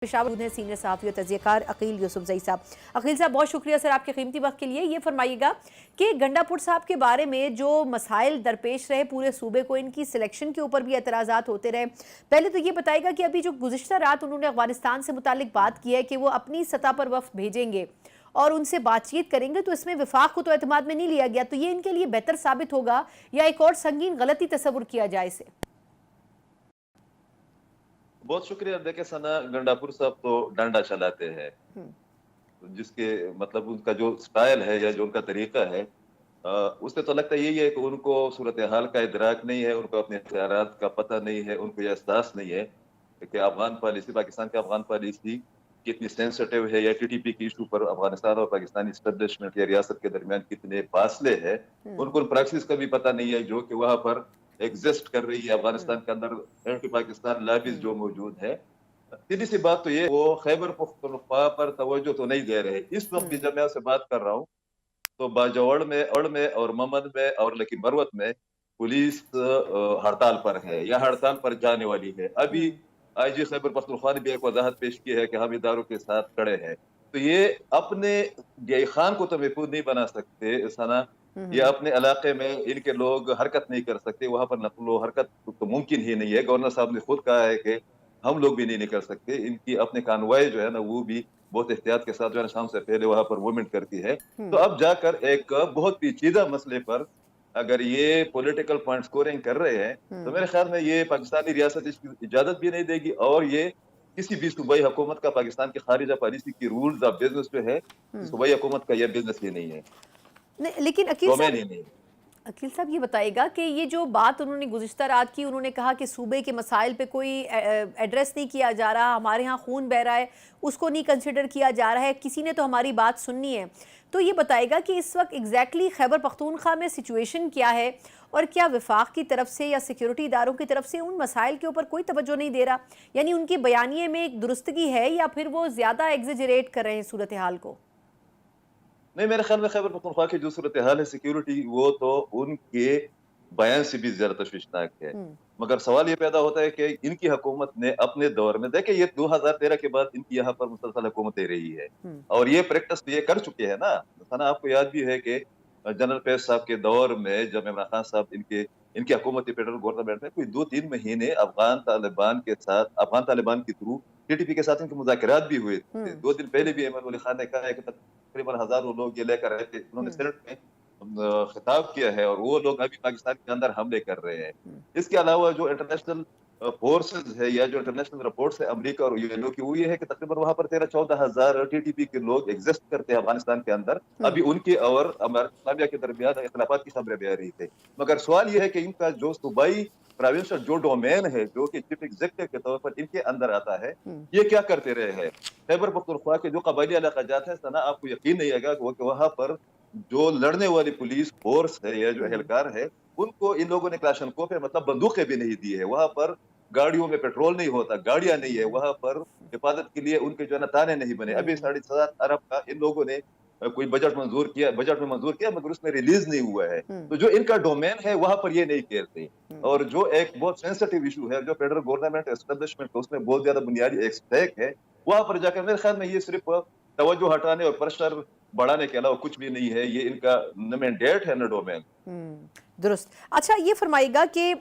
पेशावर हैं सीनियर सहाफ़ी और तज़कियाकार अकील यूसुफ़ज़ई साहब। अकील साहब, बहुत शुक्रिया सर आपके कीमती वक्त के लिए। ये फरमाइएगा कि गंडापुर साहब के बारे में जो मसाइल दरपेश रहे पूरे सूबे को, इनकी सिलेक्शन के ऊपर भी एतराज़ात होते रहे। पहले तो ये बताइएगा कि अभी जो गुज़िश्ता रात उन्होंने अफ़गानिस्तान से मुताल्लिक बात की है कि वो अपनी सतह पर वफ़द भेजेंगे और उनसे बातचीत करेंगे, तो इसमें विफाक को तो एतमाद में नहीं लिया गया, तो ये इनके लिए बेहतर साबित होगा या एक और संगीन गलती तस्वुर किया जाए इसे? बहुत शुक्रिया। देखे सना, गंडापुर साहब तो डंडा चलाते हैं, जिसके मतलब उनका जो स्टाइल है या जो उनका तरीका है, उससे तो लगता यही है कि उनको सूरत हाल का इदराक नहीं है, उनको अपने इख्तियारात का पता नहीं है, उनको यह एहसास नहीं है कि अफगान पॉलिसी, पाकिस्तान की अफगान पॉलिसी कितनी सेंसिटिव है, या टीटीपी की इशू पर अफगानिस्तान और पाकिस्तानी इस्टेब्लिशमेंट या रियासत के दरमियान कितने फासले हैं, उनको प्रैक्टिस का भी पता नहीं है जो कि वहां पर एग्जिस्ट कर रही है अफगानिस्तान के अंदर। एंटी पाकिस्तान लॉबीज जो मौजूद है, सीधी सी बात तो ये, वो खैबर पख्तूनख्वा पर तवज्जो तो नहीं दे रहे। इस वक्त भी जब मैं आपसे बात कर रहा हूँ तो बाजौड़ में, अड़ में और ममद में और लकी बरवत में पुलिस हड़ताल पर है या हड़ताल पर जाने वाली है। अभी आईजी खैबर पख्तूनख्वा ने भी एक वजाहत पेश की है कि हम इदारों के साथ खड़े हैं। तो ये अपने जय खान को तो महफूज नहीं बना सकते सना, ये अपने इलाके में इनके लोग हरकत नहीं कर सकते, वहां पर नकलो हरकत तो मुमकिन ही नहीं है। गवर्नर साहब ने खुद कहा है कि हम लोग भी नहीं निकल सकते। इनकी अपने कानवाई जो है ना, वो भी बहुत एहतियात के साथ जो है शाम से पहले वहां पर मूवमेंट करती है। तो अब जाकर एक बहुत पेचीदा मसले पर अगर ये पॉलिटिकल पॉइंट स्कोरिंग कर रहे हैं, तो मेरे ख्याल में ये पाकिस्तानी रियासत इसकी इजाजत भी नहीं देगी, और ये किसी भी सूबाई हुकूमत का पाकिस्तान की खारिजा पॉलिसी की रूल्स ऑफ बिजनेस जो है, सूबाई हुकूमत का यह बिजनेस ही नहीं है, नहीं, लेकिन अकील डोमेन ही साहब, नहीं है। ये बताइएगा कि ये जो बात उन्होंने गुज़िश्ता रात की, उन्होंने कहा कि सूबे के मसाइल पे कोई एड्रेस नहीं किया जा रहा, हमारे यहाँ खून बह रहा है, उसको नहीं कंसिडर किया जा रहा है, किसी ने तो हमारी बात सुननी है। तो ये बताइएगा कि इस वक्त एग्जैक्टली खैबर पख्तूनख्वा में सिचुएशन क्या है, और क्या वफाक की तरफ से या सिक्योरिटी इदारों की तरफ से उन मसाइल के ऊपर कोई तवज्जो नहीं दे रहा? यानी उनकी बयानिए में एक दुरुस्तगी है या फिर वो ज़्यादा एग्जेजरेट कर रहे हैं सूरत हाल को? नहीं, मेरे ख्याल में खैबर पख्तूनख्वा की जो सूरत हाल है सिक्योरिटी, वो तो उनके बयान से भी ज्यादा तशवीशनाक है। मगर सवाल ये पैदा होता है कि इनकी हुकूमत ने अपने दौर में, देखिए ये 2013 के बाद इनकी यहाँ पर मुसलसल हुकूमतें रही है, और ये प्रैक्टिस ये कर चुके हैं ना। सना, आपको याद भी है कि जनरल पेश साहब के दौर में जब इमरान खान साहब इनके इनकी हुकूमती फेडरल गवर्नमेंट में कोई 2-3 महीने अफगान तालिबान के थ्रू टीटीपी के साथ इनके मुज़ाकरात भी हुए थे। 2 दिन पहले भी अहमद वली खान ने कहा है कि तकरीबन हज़ारों लोग ये लेकर आए थे। उन्होंने सेनेट में खिताब किया है, और वो लोग अभी पाकिस्तान के अंदर हमले कर रहे हैं। इसके अलावा जो इंटरनेशनल फोर्सेस है या जो इंटरनेशनल रिपोर्ट्स है अमेरिका और यूएनओ की, वो ये है कि तकरीबन वहां पर 13-14 हज़ार टीटीपी के लोग एग्जिस्ट करते हैं अफगानिस्तान के अंदर। अभी उनके और अमेरिका के दरमियान इख्तिलाफात की खबरें भी आ रही थी। मगर सवाल ये है कि इनका जो सूबाई प्रोविंशियल जो डोमेन है, जो कि चीफ एग्जीक्यूटिव के तौर पर इनके अंदर आता है, ये क्या करते रहे हैं? खैबर पख्तूनख्वा के जो कबायली इलाकाजात है सना, आपको यकीन नहीं आएगा कि वहां पर जो लड़ने वाली पुलिस फोर्स है या जो एहलकार है, उनको इन लोगों ने क्लाशनकोफ पे मतलब बंदूकें भी नहीं दी है। वहां पर गाड़ियों में पेट्रोल नहीं होता, गाड़ियां नहीं है वहां पर, हिफाजत के लिए उनके जो है ना ताने नहीं बने। अभी 7.5 अरब का इन लोगों ने कोई बजट में मंजूर किया, मगर उसमें रिलीज नहीं हुआ है। तो जो इनका डोमेन है वहां पर ये नहीं खेलते। और जो एक बहुत सेंसिटिव इशू है, जो फेडरल गवर्नमेंट एस्टेब्लिशमेंट उसमें बहुत ज्यादा बुनियादी एक स्टेक है, वहां पर जाकर मेरे ख्याल में ये सिर्फ तवज्जो हटाने और प्रेशर बढ़ाने के अलावा कुछ भी नहीं है। ये इनका न मैंडेट है न डोमेन। दुरुस्त। अच्छा, ये फरमाइएगा कि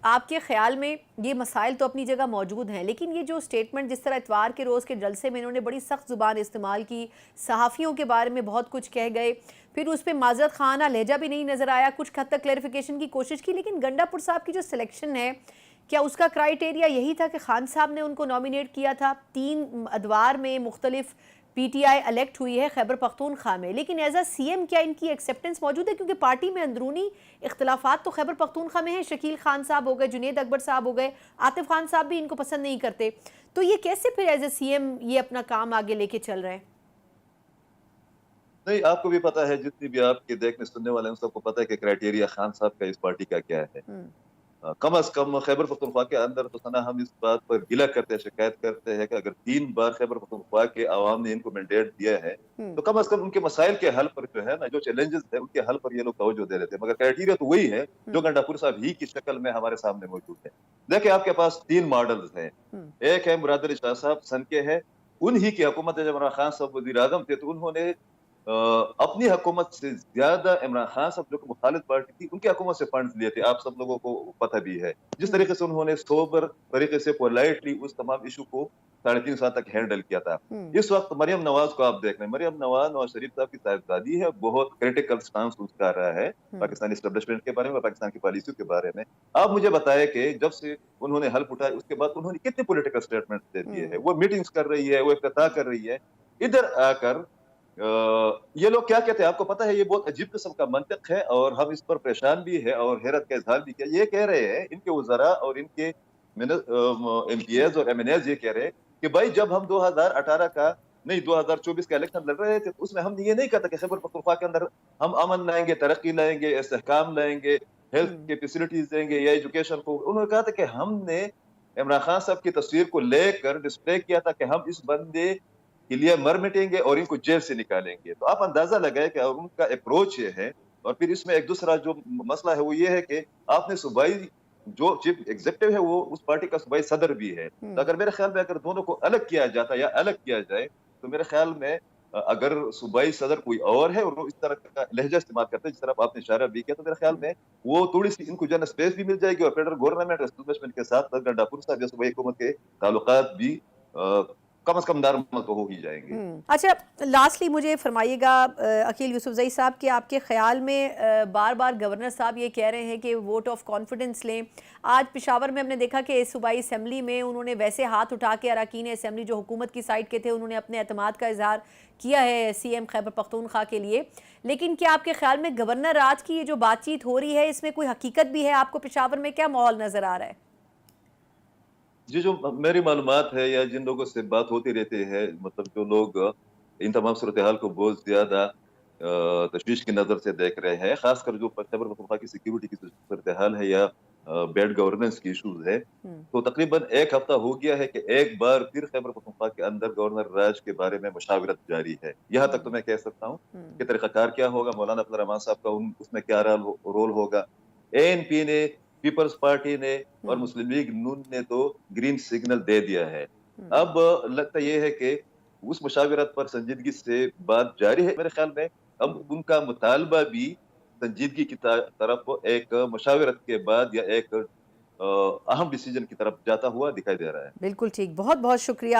आपके ख्याल में ये मसाइल तो अपनी जगह मौजूद हैं, लेकिन ये जो स्टेटमेंट जिस तरह इतवार के रोज़ के जलसे में इन्होंने बड़ी सख्त ज़ुबान इस्तेमाल की, सहाफ़ियों के बारे में बहुत कुछ कह गए, फिर उस पर माज़रत खाना लहजा भी नहीं नज़र आया, कुछ हद तक क्लैरिफिकेशन की कोशिश की, लेकिन गंडापुर साहब की जो सिलेक्शन है, क्या उसका क्राइटेरिया यही था कि खान साहब ने उनको नॉमिनेट किया था? 3 अदवार में मुख्तलिफ पीटीआई इलेक्ट हुई है खैबर पख्तूनख्वा में, लेकिन एज अ सीएम क्या इनकी एक्सेप्टेंस मौजूद है? क्योंकि पार्टी में अंदरूनी इख्तलाफात तो खैबर पख्तूनख्वा में है। शकील खान साहब हो गए, जुनेद अकबर साहब हो गए, आतिफ खान साहब भी इनको पसंद नहीं करते, तो ये कैसे फिर एज ए सीएम ये अपना काम आगे लेके चल रहे हैं? नहीं, आपको भी पता है, जितनी भी आपके देखने सुनने वाले हैं, सबको पता है कि क्राइटेरिया खान साहब का इस पार्टी का क्या है। कम अज कम खैबर पख्तूनख्वा के अंदर तो सना हम इस बात पर गिला करते हैं, शिकायत करते हैं कि अगर 3 बार खैबर पख्तूनख्वा के अवाम ने इनको मैंडेट दिया है तो कम अज कम उनके मसाइल के हल पर जो है ना, जो चैलेंजेस है उनके हल पर ये लोग तवज्जो दे रहे थे, मगर क्राइटेरिया तो वही है जो गंडापुर साहब ही की शक्ल में हमारे सामने मौजूद है। देखिए आपके पास 3 मॉडल्स हैं। एक है मुराद अली शाह साहब सन के है, उन्हीं की हुकूमत है। जब इमरान खान साहब वजीर आजम थे तो उन्होंने अपनी हुकूमत से ज्यादा इमरान खान साहब जो मुखालिफ पार्टी थी उनकी हुकूमत से फंड्स लिए थे, आप सब लोगों को पता भी है। जिस तरीके से उन्होंने सोबर तरीके से पोलाइटली उस तमाम इशू को 3.5 साल तक हैंडल किया था। इस वक्त मरियम नवाज को आप देख रहे हैं, मरियम नवाज नवाज शरीफ साहब की साहिबजादी है, बहुत क्रिटिकल स्टांस उसका रहा है पाकिस्तानी एस्टेब्लिशमेंट के बारे में, पाकिस्तान की पॉलिसी के बारे में। आप मुझे बताया कि जब से उन्होंने हल्फ उठाया उसके बाद उन्होंने कितने पॉलिटिकल स्टेटमेंट दे दिए हैं, वो मीटिंग्स कर रही है, वो इफ्तिताह कर रही है। इधर आकर ये लोग क्या कहते हैं आपको पता है, ये बहुत अजीब किस्म का मंतक है और हम इस पर परेशान भी है और हैरत का इजहार भी किया। ये कह रहे हैं इनके वज़रा और इनके एमपीएस और एमएनएस ये कह रहे हैं कि भाई जब हम 2018 का नहीं 2024 का इलेक्शन लड़ रहे थे तो उसमें हमने ये नहीं कहा था कि खैबर पख्तूनख्वा के अंदर हम अमन लाएंगे, तरक्की लाएंगे, इस्तेहकाम लाएंगे, हेल्थ के फैसिलिटीज देंगे या एजुकेशन को। उन्होंने कहा था कि हमने इमरान खान साहब की तस्वीर को लेकर डिस्प्ले किया था कि हम इस बंदे के लिए मर मिटेंगे और इनको जेल से निकालेंगे। तो आप अंदाजा लगाए कि उनका अप्रोच ये है। और फिर इसमें एक दूसरा जो मसला है वो ये है कि आपने सूबाई जो चीफ एग्जीक्यूटिव है वो उस पार्टी का सूबाई सदर भी है। तो अगर मेरे ख्याल में अगर दोनों को अलग किया जाता या अलग किया जाए तो मेरे ख्याल में अगर सूबाई सदर कोई और है और वो इस तरह का लहजा इस्तेमाल करते हैं जिस तरह आपने इशारा भी किया, तो मेरे ख्याल में वो थोड़ी सी इनको जो स्पेस भी मिल जाएगी और फेडरल गवर्नमेंट एस्टेब्लिशमेंट के साथ गंडापुर साहब या सूबाई हुकूमत के ताल्लुकात भी कम से कम नॉर्मल तो हो ही जाएंगे। अच्छा, लास्टली मुझे फरमाइएगा अकील यूसुफजई साहब कि आपके ख्याल में बार बार गवर्नर साहब ये कह रहे हैं कि वोट ऑफ कॉन्फिडेंस लें। आज पेशावर में हमने देखा कि सूबाई असम्बली में उन्होंने वैसे हाथ उठा के अरकान असम्बली जो हुकूमत की साइड के थे उन्होंने अपने एतमाद का इजहार किया है सीएम खैबर पख्तूनख्वा के लिए। लेकिन क्या आपके ख्याल में गवर्नर राज की ये जो बातचीत हो रही है इसमें कोई हकीकत भी है? आपको पेशावर में क्या माहौल नज़र आ रहा है? जी, जो मेरी मालूमात है या जिन लोगों से बात होती रहती है, मतलब जो लोग इन तमाम सूरत हाल को बहुत ज्यादा तशवीश की नजर से देख रहे हैं, खासकर जो खैबर पख्तूनख्वा की सिक्योरिटी की सूरत हाल है या बैड गवर्नेंस की इशूज है, तो तकरीबन 1 हफ्ता हो गया है कि एक बार फिर खैबर पख्तूनख्वा के अंदर गवर्नर राज के बारे में मशावरत जारी है। यहाँ तक तो मैं कह सकता हूँ कि तरीक़ाकार क्या होगा, मौलाना अब्दुल रहमान साहब का उसमें क्या रोल होगा। एएनपी ने, पीपल्स पार्टी ने और मुस्लिम लीग नून ने तो ग्रीन सिग्नल दे दिया है। अब लगता यह है कि उस मुशावरत पर संजीदगी से बात जारी है। मेरे ख्याल में अब उनका मुतालबा भी संजीदगी की तरफ एक मुशावरत के बाद या एक अहम डिसीजन की तरफ जाता हुआ दिखाई दे रहा है। बिल्कुल ठीक, बहुत बहुत शुक्रिया।